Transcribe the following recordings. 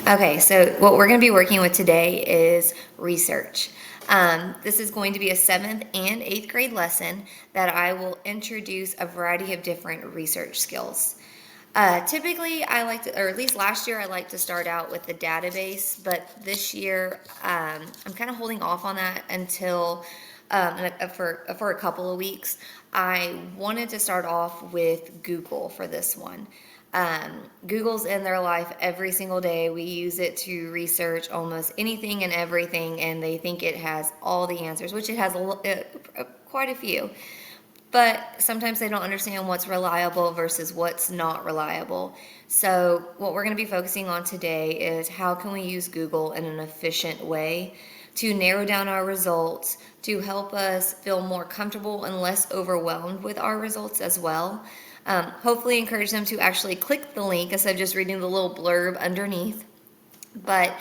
Okay, so what we're going to be working with today is research. This is going to be a 7th and 8th grade lesson that I will introduce a variety of different research skills. Typically, I like to, or at least last year, I like to start out with the database, but this year I'm kind of holding off on that until for a couple of weeks. I wanted to start off with Google for this one. Google's in their life every single day. We use it to research almost anything and everything, and they think it has all the answers, which it has quite a few. But sometimes they don't understand what's reliable versus what's not reliable. So what we're going to be focusing on today is how can we use Google in an efficient way to narrow down our results, to help us feel more comfortable and less overwhelmed with our results as well. Hopefully encourage them to actually click the link instead of just reading the little blurb underneath. But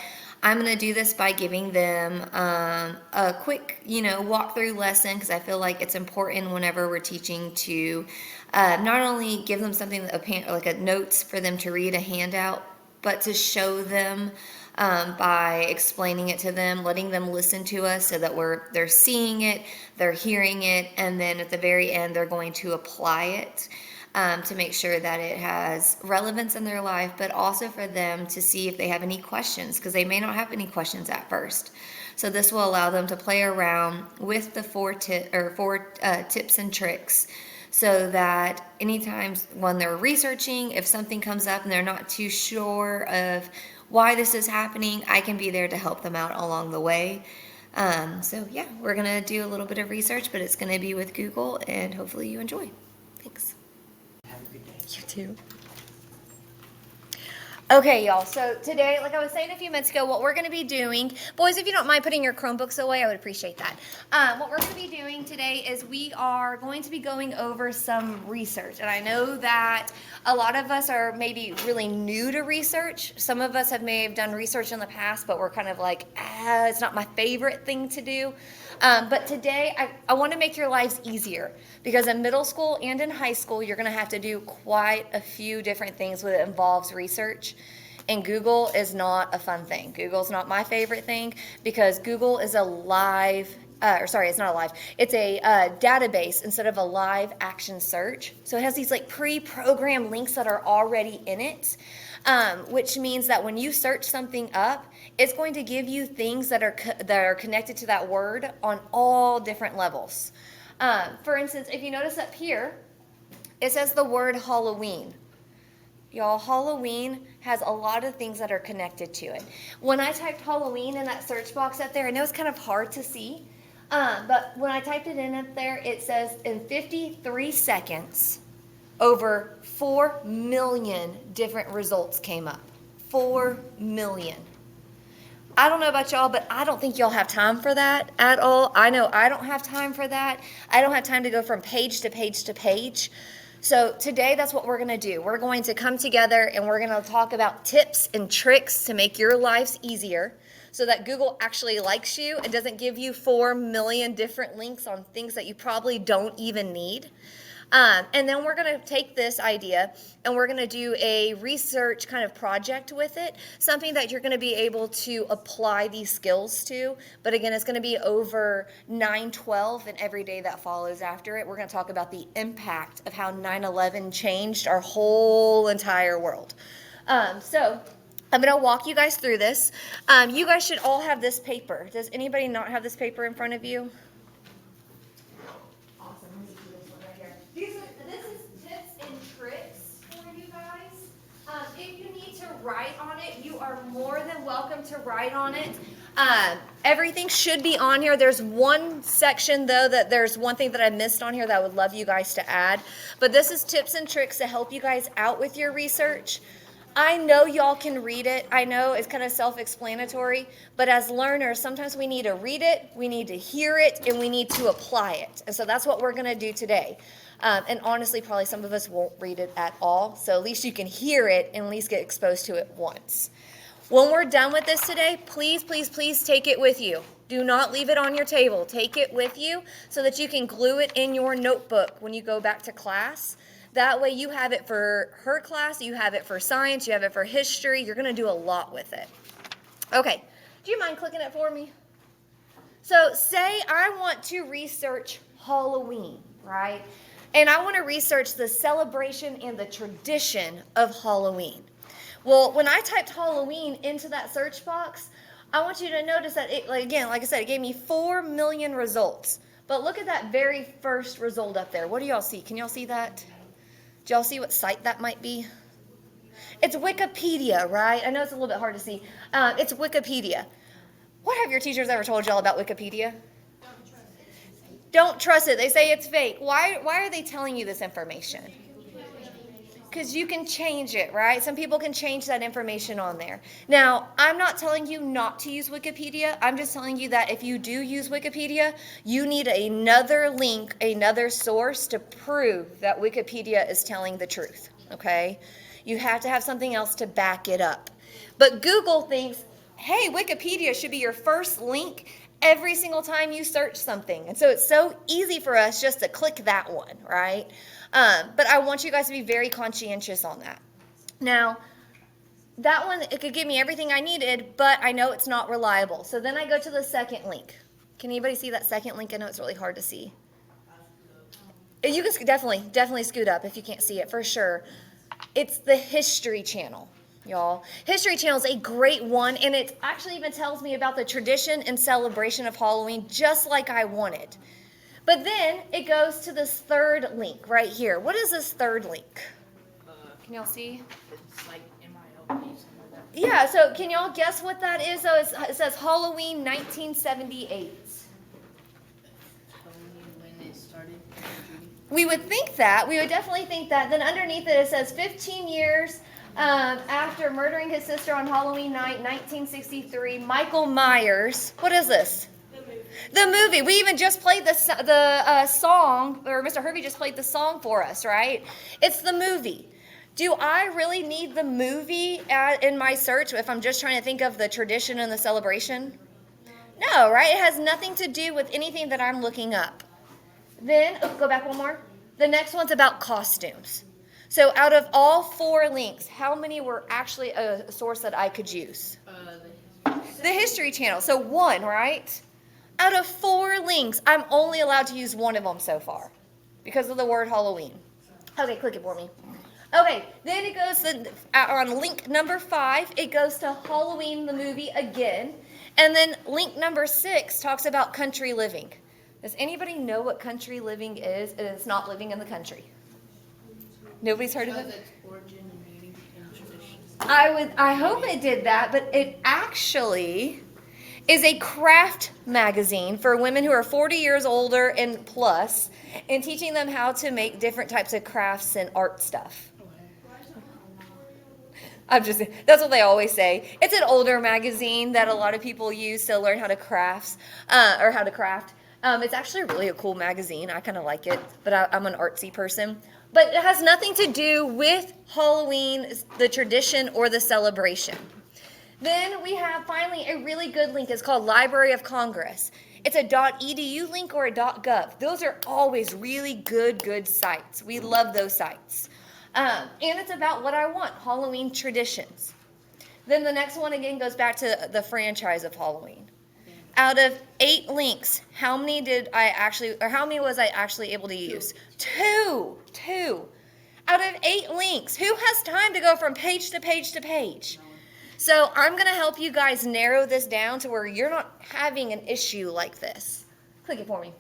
I'm going to do this by giving them a quick, walkthrough lesson, because I feel like it's important whenever we're teaching to not only give them something, like a notes for them to read, a handout, but to show them by explaining it to them, letting them listen to us so that they're seeing it, they're hearing it, and then at the very end they're going to apply it. To make sure that it has relevance in their life, but also for them to see if they have any questions, because they may not have any questions at first. So this will allow them to play around with the four tips and tricks, so that anytime when they're researching, if something comes up and they're not too sure of why this is happening, I can be there to help them out along the way. So yeah, we're gonna do a little bit of research, but it's gonna be with Google, and hopefully you enjoy. Thanks. You too. Okay, y'all, so today, like I was saying a few minutes ago, what we're going to be doing, boys, if you don't mind putting your Chromebooks away, I would appreciate that. What we're going to be doing today is we are going to be going over some research, and I know that a lot of us are maybe really new to research. Some of us may have done research in the past, but we're kind of like, it's not my favorite thing to do. But today, I want to make your lives easier, because in middle school and in high school, you're going to have to do quite a few different things that involves research. And Google is not a fun thing. Google's not my favorite thing, because Google is it's not a live. It's a database instead of a live action search. So it has these like pre-programmed links that are already in it, which means that when you search something up, it's going to give you things that are connected to that word on all different levels. For instance, if you notice up here, it says the word Halloween. Y'all, Halloween has a lot of things that are connected to it. When I typed Halloween in that search box up there, I know it's kind of hard to see, but when I typed it in up there, it says in 53 seconds, over 4 million different results came up. 4 million. I don't know about y'all, but I don't think y'all have time for that at all. I know I don't have time for that. I don't have time to go from page to page to page. So today, that's what we're going to do. We're going to come together and we're going to talk about tips and tricks to make your lives easier, so that Google actually likes you and doesn't give you 4 million different links on things that you probably don't even need. And then we're going to take this idea and we're going to do a research kind of project with it, something that you're going to be able to apply these skills to. But again, it's going to be over 9/12 and every day that follows after it. We're going to talk about the impact of how 9/11 changed our whole entire world. So I'm going to walk you guys through this. You guys should all have this paper. Does anybody not have this paper in front of you? This is tips and tricks for you guys. If you need to write on it, you are more than welcome to write on it. Everything should be on here. There's one section, though, that there's one thing that I missed on here that I would love you guys to add. But this is tips and tricks to help you guys out with your research. I know y'all can read it. I know it's kind of self-explanatory, but as learners, sometimes we need to read it, we need to hear it, and we need to apply it. And so that's what we're going to do today. And honestly, probably some of us won't read it at all, so at least you can hear it and at least get exposed to it once. When we're done with this today, please, please, please take it with you. Do not leave it on your table. Take it with you so that you can glue it in your notebook when you go back to class. That way you have it for her class, you have it for science, you have it for history. You're going to do a lot with it. Okay, do you mind clicking it for me? So say I want to research Halloween, right? And I want to research the celebration and the tradition of Halloween. Well, when I typed Halloween into that search box, I want you to notice that, like I said, it gave me 4 million results. But look at that very first result up there. What do y'all see? Can y'all see that? Do y'all see what site that might be? It's Wikipedia, right? I know it's a little bit hard to see. It's Wikipedia. What have your teachers ever told y'all about Wikipedia? Don't trust it. They say it's fake. Why are they telling you this information? Because you can change it, right? Some people can change that information on there. Now, I'm not telling you not to use Wikipedia. I'm just telling you that if you do use Wikipedia, you need another link, another source to prove that Wikipedia is telling the truth, okay? You have to have something else to back it up. But Google thinks, hey, Wikipedia should be your first link every single time you search something. And so it's so easy for us just to click that one, right? But I want you guys to be very conscientious on that. Now, that one, it could give me everything I needed, but I know it's not reliable. So then I go to the second link. Can anybody see that second link? I know it's really hard to see. You can definitely scoot up if you can't see it, for sure. It's the History Channel, y'all. History Channel is a great one, and it actually even tells me about the tradition and celebration of Halloween just like I wanted. But then it goes to this third link right here. What is this third link? Can y'all see? It's like MILP, something like that. Yeah, so can y'all guess what that is? So it says Halloween 1978. Halloween when it started. We would think that. We would definitely think that. Then underneath it, it says 15 years after murdering his sister on Halloween night, 1963, Michael Myers. What is this? The movie. We even just played the song, or Mr. Hervey just played the song for us, right? It's the movie. Do I really need the movie in my search if I'm just trying to think of the tradition and the celebration? No, right? It has nothing to do with anything that I'm looking up. Then, go back one more. The next one's about costumes. So out of all 4 links, how many were actually a source that I could use? The History Channel. So 1, right? Out of 4 links, I'm only allowed to use 1 of them so far because of the word Halloween. Okay, click it for me. Okay, then it goes on link number 5, it goes to Halloween the movie again. And then link number 6 talks about country living. Does anybody know what country living is? And it's not living in the country. Nobody's heard of it? Its origin, meaning, and tradition. I hope it did that, but it actually is a craft magazine for women who are 40 years older and plus, and teaching them how to make different types of crafts and art stuff. That's what they always say. It's an older magazine that a lot of people use to learn how to craft. It's actually really a cool magazine. I kind of like it, but I'm an artsy person. But it has nothing to do with Halloween, the tradition, or the celebration. Then we have finally a really good link. It's called Library of Congress. It's a .edu link or a .gov. Those are always really good sites. We love those sites. And it's about what I want, Halloween traditions. Then the next one again goes back to the franchise of Halloween. Out of 8 links, how many was I actually able to use? 2. Out of 8 links. Who has time to go from page to page to page? So I'm going to help you guys narrow this down to where you're not having an issue like this. Click it for me.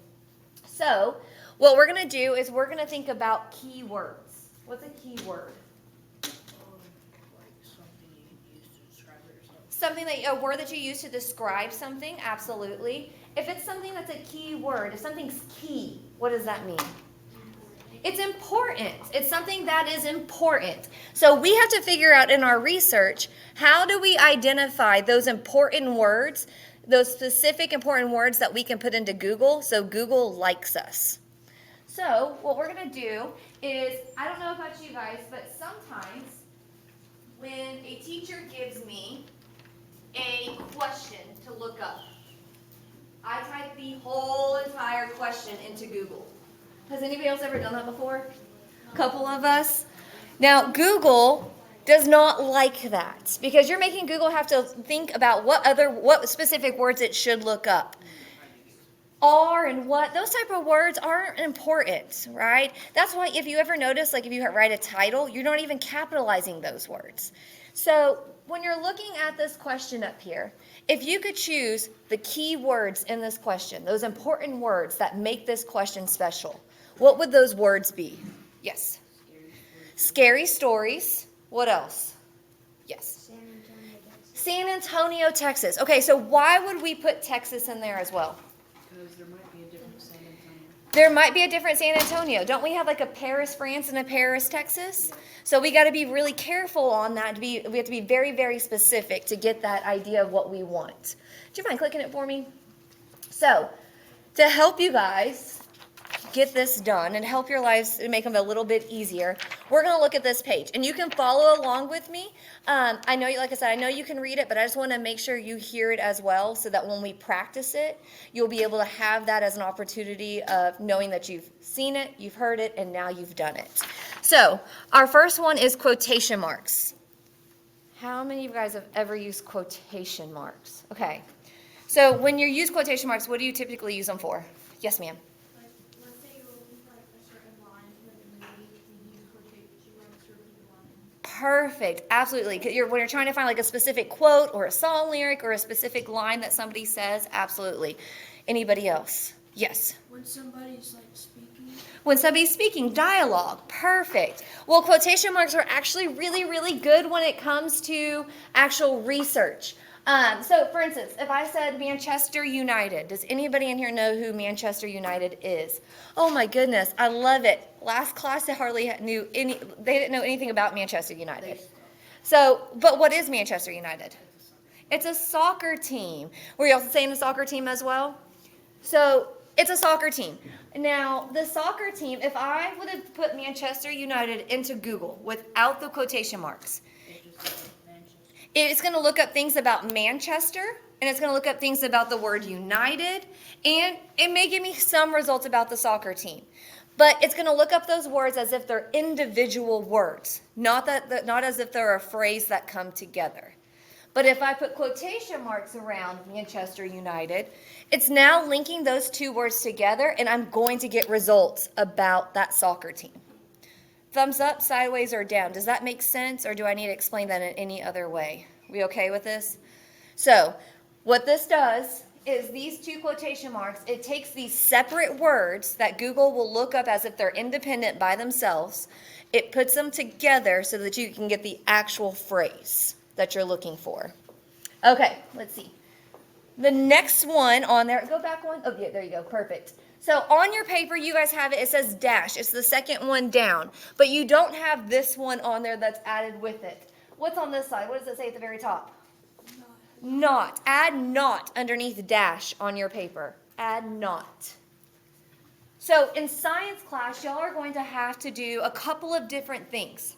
So what we're going to do is we're going to think about keywords. What's a keyword? A word that you use to describe something, absolutely. If it's something that's a key word, if something's key, what does that mean? It's important. It's something that is important. So we have to figure out in our research, how do we identify those important words, those specific important words that we can put into Google so Google likes us. So what we're going to do is, I don't know about you guys, but sometimes when a teacher gives me a question to look up, I type the whole entire question into Google. Has anybody else ever done that before? couple of us. Now, Google does not like that because you're making Google have to think about what specific words it should look up. Are and what, those type of words aren't important, right? That's why if you ever notice, like if you write a title, you're not even capitalizing those words. So when you're looking at this question up here, if you could choose the key words in this question, those important words that make this question special, what would those words be? Yes. Scary stories. What else? Yes. San Antonio, Texas. Okay, so why would we put Texas in there as well? Because there might be a different San Antonio. There might be a different San Antonio. Don't we have like a Paris, France and a Paris, Texas? Yeah. So we got to be really careful on that. We have to be very, very specific to get that idea of what we want. Do you mind clicking it for me? So to help you guys get this done and help your lives and make them a little bit easier, we're going to look at this page. And you can follow along with me. I know, like I said, I know you can read it, but I just want to make sure you hear it as well so that when we practice it, you'll be able to have that as an opportunity of knowing that you've seen it, you've heard it, and now you've done it. So our first one is quotation marks. How many of you guys have ever used quotation marks? Okay. So when you use quotation marks, what do you typically use them for? Yes, ma'am. Perfect, absolutely. When you're trying to find like a specific quote or a song lyric or a specific line that somebody says, absolutely. Anybody else? Yes. When somebody's like speaking. When somebody's speaking, dialogue, perfect. Well, quotation marks are actually really, really good when it comes to actual research. So, for instance, if I said Manchester United, does anybody in here know who Manchester United is? Oh my goodness, I love it. Last class, they didn't know anything about Manchester United. So, but what is Manchester United? It's a soccer team. Were you also saying a soccer team as well? So, it's a soccer team. Now, the soccer team, if I would have put Manchester United into Google without the quotation marks, it's going to look up things about Manchester, and it's going to look up things about the word United, and it may give me some results about the soccer team. But it's going to look up those words as if they're individual words, not as if they're a phrase that come together. But if I put quotation marks around Manchester United, it's now linking those two words together, and I'm going to get results about that soccer team. Thumbs up, sideways, or down. Does that make sense, or do I need to explain that in any other way? We okay with this? So what this does is these two quotation marks, it takes these separate words that Google will look up as if they're independent by themselves. It puts them together so that you can get the actual phrase that you're looking for. Okay, let's see. The next one on there, go back one. Oh, yeah, there you go. Perfect. So on your paper, you guys have it. It says dash. It's the second one down. But you don't have this one on there that's added with it. What's on this side? What does it say at the very top? Not. Add not underneath dash on your paper. Add not. So in science class, y'all are going to have to do a couple of different things.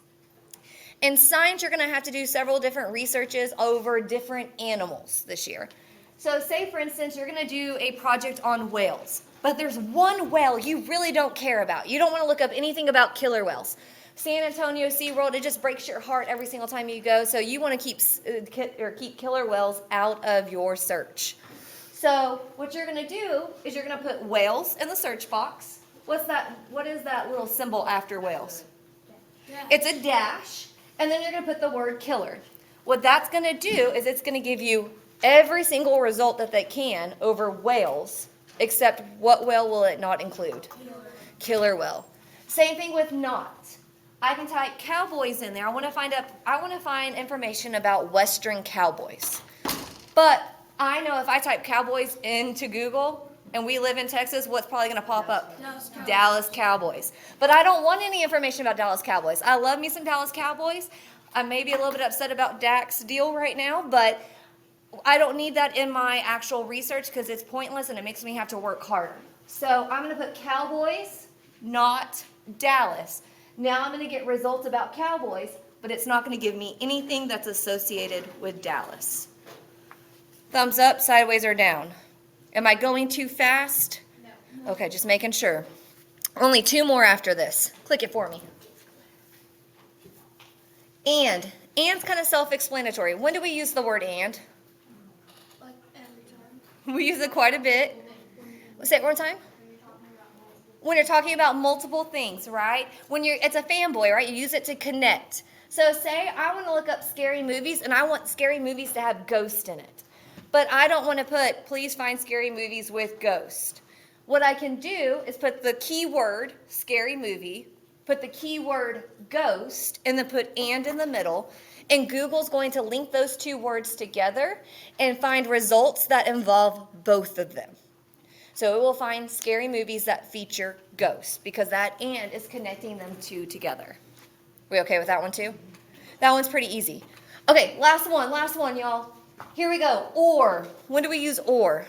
In science, you're going to have to do several different researches over different animals this year. So say, for instance, you're going to do a project on whales. But there's one whale you really don't care about. You don't want to look up anything about killer whales. San Antonio SeaWorld, it just breaks your heart every single time you go. So you want to keep killer whales out of your search. So what you're going to do is you're going to put whales in the search box. What is that little symbol after whales? It's a dash. And then you're going to put the word killer. What that's going to do is it's going to give you every single result that they can over whales. Except what whale will it not include? Killer whale. Same thing with not. I can type cowboys in there. I want to find information about Western cowboys. But I know if I type cowboys into Google and we live in Texas, what's probably going to pop up? Dallas Cowboys. But I don't want any information about Dallas Cowboys. I love me some Dallas Cowboys. I may be a little bit upset about Dak's deal right now, but I don't need that in my actual research because it's pointless and it makes me have to work harder. So I'm going to put Cowboys, not Dallas. Now I'm going to get results about Cowboys, but it's not going to give me anything that's associated with Dallas. Thumbs up, sideways, or down. Am I going too fast? No. Okay, just making sure. Only two more after this. Click it for me. And's kind of self-explanatory. When do we use the word and? Like every time. We use it quite a bit. Say it one more time. When you're talking about multiple things, right? It's a fanboy, right? You use it to connect. So say I want to look up scary movies and I want scary movies to have ghosts in it. But I don't want to put, please find scary movies with ghost. What I can do is put the keyword scary movie, put the keyword ghost, and then put and in the middle. And Google's going to link those two words together and find results that involve both of them. So it will find scary movies that feature ghosts because that and is connecting them two together. We okay with that one too? That one's pretty easy. Okay, last one, y'all. Here we go. Or. When do we use or?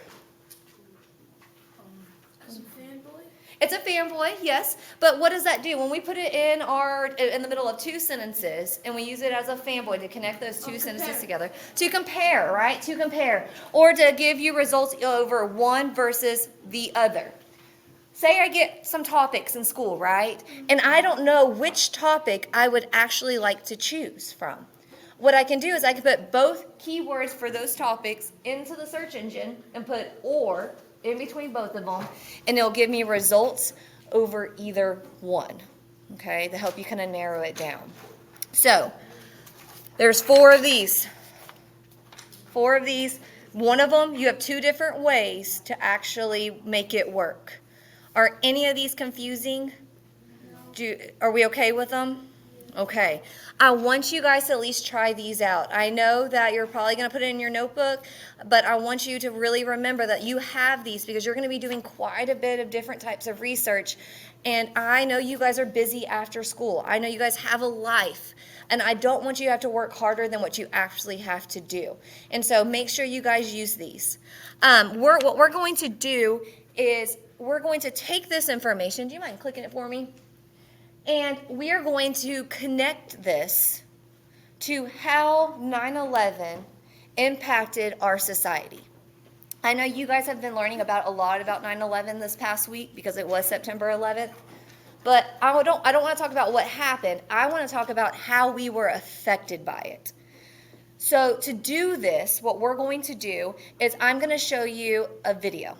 As a fanboy? It's a fanboy, yes. But what does that do? When we put it in the middle of two sentences and we use it as a fanboy to connect those two sentences together. To compare, right? To compare. Or to give you results over one versus the other. Say I get some topics in school, right? And I don't know which topic I would actually like to choose from. What I can do is I can put both keywords for those topics into the search engine and put or in between both of them, and it'll give me results over either one, okay, to help you kind of narrow it down. So there's 4 of these. 4 of these. One of them, you have 2 different ways to actually make it work. Are any of these confusing? Are we okay with them? Okay. I want you guys to at least try these out. I know that you're probably going to put it in your notebook, but I want you to really remember that you have these because you're going to be doing quite a bit of different types of research. And I know you guys are busy after school. I know you guys have a life. And I don't want you to have to work harder than what you actually have to do. And so make sure you guys use these. What we're going to do is we're going to take this information. Do you mind clicking it for me? And we are going to connect this to how 9/11 impacted our society. I know you guys have been learning a lot about 9/11 this past week because it was September 11th. But I don't want to talk about what happened. I want to talk about how we were affected by it. So to do this, what we're going to do is I'm going to show you a video.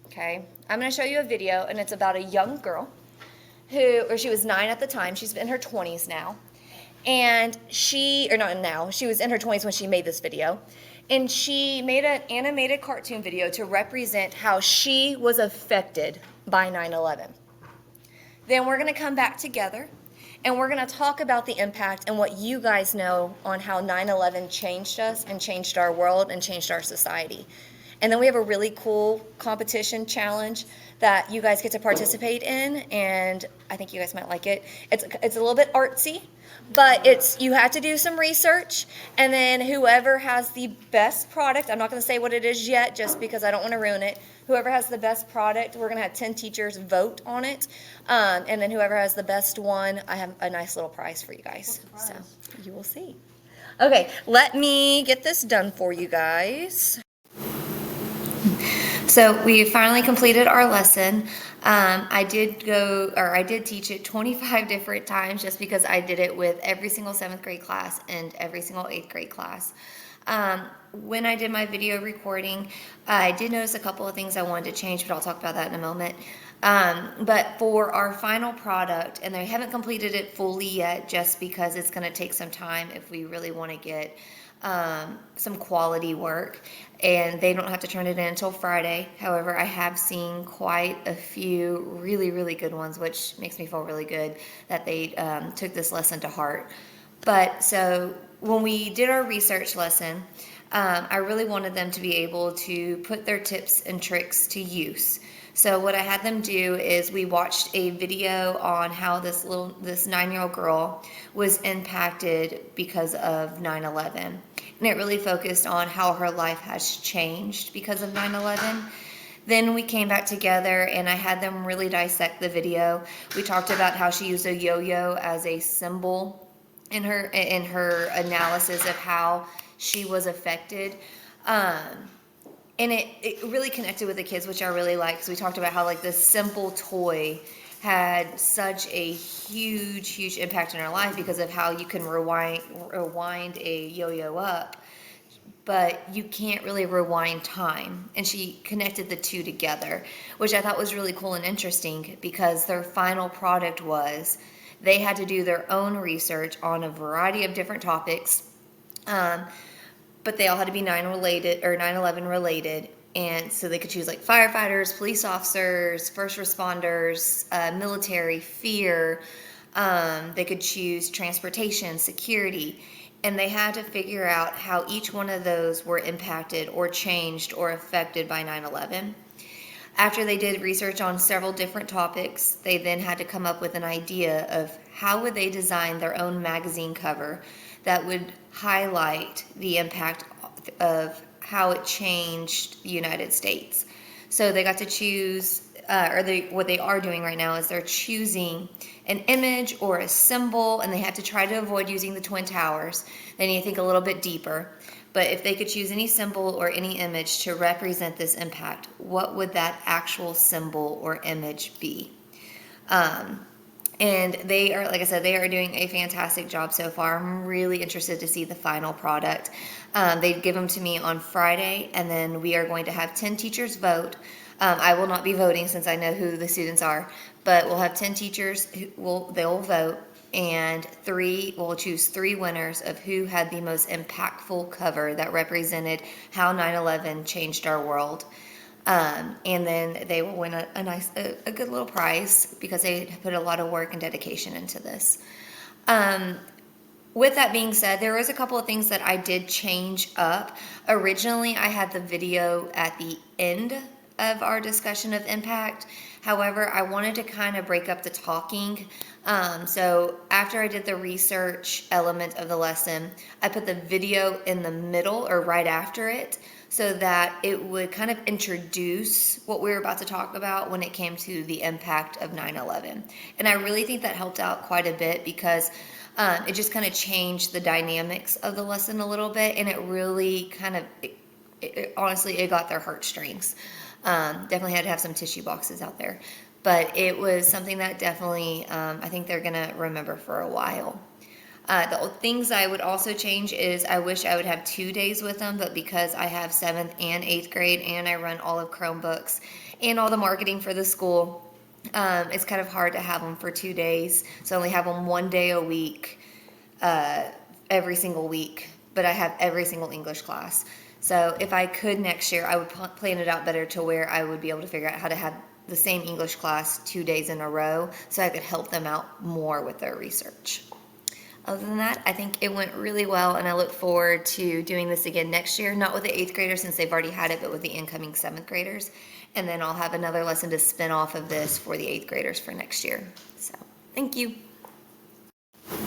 Okay? I'm going to show you a video, and it's about a young girl she was 9 at the time. She's in her 20s now. And she was in her 20s when she made this video. And she made an animated cartoon video to represent how she was affected by 9/11. Then we're going to come back together, and we're going to talk about the impact and what you guys know on how 9/11 changed us and changed our world and changed our society. And then we have a really cool competition challenge that you guys get to participate in, and I think you guys might like it. It's a little bit artsy, but you have to do some research, and then whoever has the best product, I'm not going to say what it is yet just because I don't want to ruin it. Whoever has the best product, we're going to have 10 teachers vote on it, and then whoever has the best one, I have a nice little prize for you guys. What's the prize? So you will see. Okay, let me get this done for you guys. So we finally completed our lesson. I did teach it 25 different times just because I did it with every single 7th grade class and every single 8th grade class. When I did my video recording, I did notice a couple of things I wanted to change, but I'll talk about that in a moment. But for our final product, and they haven't completed it fully yet just because it's going to take some time if we really want to get some quality work, and they don't have to turn it in until Friday. However, I have seen quite a few really, really good ones, which makes me feel really good that they took this lesson to heart. But so when we did our research lesson, I really wanted them to be able to put their tips and tricks to use. So what I had them do is we watched a video on how this 9-year-old girl was impacted because of 9/11. And it really focused on how her life has changed because of 9/11. Then we came back together and I had them really dissect the video. We talked about how she used a yo-yo as a symbol in her analysis of how she was affected. And it really connected with the kids, which I really liked, because we talked about how like this simple toy had such a huge impact in our life because of how you can rewind a yo-yo up, but you can't really rewind time. And she connected the two together, which I thought was really cool and interesting because their final product was they had to do their own research on a variety of different topics, but they all had to be 9/11 related. And so they could choose like firefighters, police officers, first responders, military, fear. They could choose transportation, security. And they had to figure out how each one of those were impacted or changed or affected by 9/11. After they did research on several different topics, they then had to come up with an idea of how would they design their own magazine cover that would highlight the impact of how it changed the United States. So they got to choose, what they are doing right now is they're choosing an image or a symbol, and they had to try to avoid using the Twin Towers. They need to think a little bit deeper. But if they could choose any symbol or any image to represent this impact, what would that actual symbol or image be? And they are, like I said, they are doing a fantastic job so far. I'm really interested to see the final product. They give them to me on Friday, and then we are going to have 10 teachers vote. I will not be voting since I know who the students are, but we'll have 10 teachers they'll vote, and we'll choose 3 winners of who had the most impactful cover that represented how 9/11 changed our world. And then they will win a good little prize because they put a lot of work and dedication into this. With that being said, there was a couple of things that I did change up. Originally, I had the video at the end of our discussion of impact. However, I wanted to kind of break up the talking. So after I did the research element of the lesson, I put the video in the middle or right after it, so that it would kind of introduce what we were about to talk about when it came to the impact of 9/11. And I really think that helped out quite a bit because it just kind of changed the dynamics of the lesson a little bit, and it really kind of, honestly, it got their heartstrings. Definitely had to have some tissue boxes out there. But it was something that definitely, I think they're going to remember for a while. The things I would also change is I wish I would have 2 days with them, but because I have 7th and 8th grade and I run all of Chromebooks and all the marketing for the school, it's kind of hard to have them for 2 days. So I only have them 1 day a week, every single week, but I have every single English class. So if I could next year, I would plan it out better to where I would be able to figure out how to have the same English class 2 days in a row so I could help them out more with their research. Other than that, I think it went really well, and I look forward to doing this again next year, not with the 8th graders since they've already had it, but with the incoming 7th graders. And then I'll have another lesson to spin off of this for the 8th graders for next year. So, thank you.